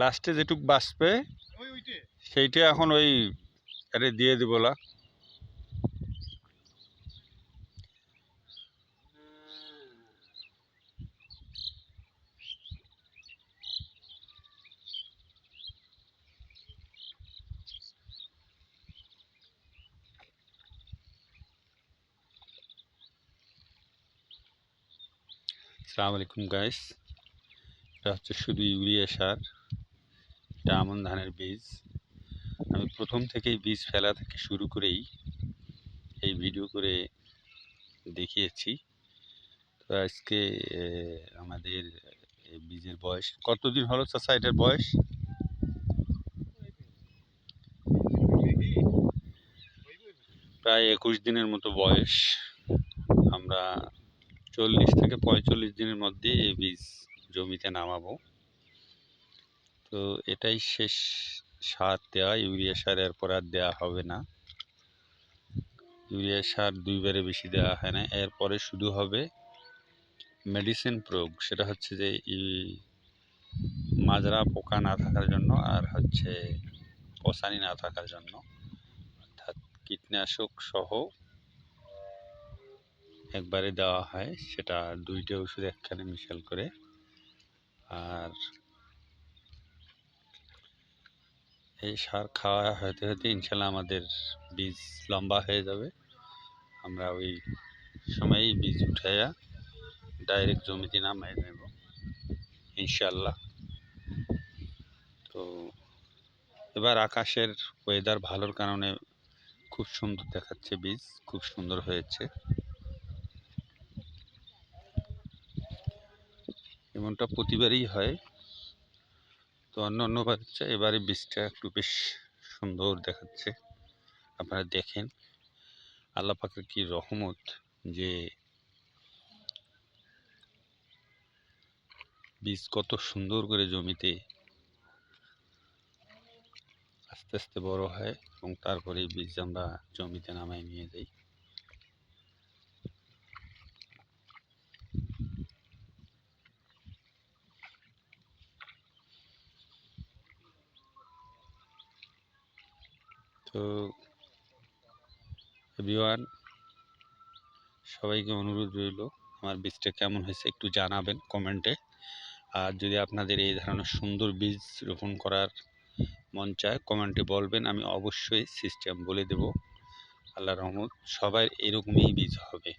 লাস্টে যেটুক বাঁচবে সেইটা এখন ওই আরে দিয়ে দিব না। আসসালামু আলাইকুম গাইস, এটা হচ্ছে শুধু ইউরিয়া সার, এটা আমন ধানের বীজ। আমি প্রথম থেকেই বীজ ফেলা থেকে শুরু করেই এই ভিডিও করে দেখিয়েছি। তো আজকে আমাদের এই বীজের বয়স কতদিন হলো চাচা? এটার বয়স প্রায় 21 দিনের মতো বয়স। আমরা 40 থেকে 45 দিনের মধ্যে এই বীজ জমিতে নামাবো। তো এটাই শেষ সার দেওয়া, ইউরিয়া সার এরপর আর দেওয়া হবে না। ইউরিয়া সার 2 বারে বেশি দেওয়া হয় না। এরপরে শুধু হবে মেডিসিন প্রয়োগ, সেটা হচ্ছে যে মাজরা পোকা না থাকার জন্য আর হচ্ছে পচানি না থাকার জন্য, অর্থাৎ কীটনাশক সহ একবারে দেওয়া হয়, সেটা 2টা ওষুধ একখানে মিশাল করে। আর এই সার খাওয়া হতে হতে ইনশাল্লাহ আমাদের বীজ লম্বা হয়ে যাবে। আমরা ওই সময়েই বীজ উঠাইয়া ডাইরেক্ট জমিতে নামাই নেব ইনশাল্লাহ। তো এবার আকাশের ওয়েদার ভালোর কারণে খুব সুন্দর দেখাচ্ছে, বীজ খুব সুন্দর হয়েছে। এমনটা প্রতিবারই হয়, তো অন্য বাচ্চা এবারে বীজটা একটু বেশ সুন্দর দেখাচ্ছে। আপনারা দেখেন আল্লাহ পাকের কি রহমত যে বীজ কত সুন্দর করে জমিতে আস্তে আস্তে বড় হয় এবং তারপরে বীজ আমরা জমিতে নামাই নিয়ে যাই। তো এভরিওয়ান, সবাইকে অনুরোধ রইল আমার বীজটা কেমন হয়েছে একটু জানাবেন কমেন্টে। আর যদি আপনাদের এই ধরনের সুন্দর বীজ রোপণ করার মন চায় কমেন্টে বলবেন, আমি অবশ্যই সিস্টেম বলে দেব। আল্লাহর রহমত সবার এরকমই বীজ হবে।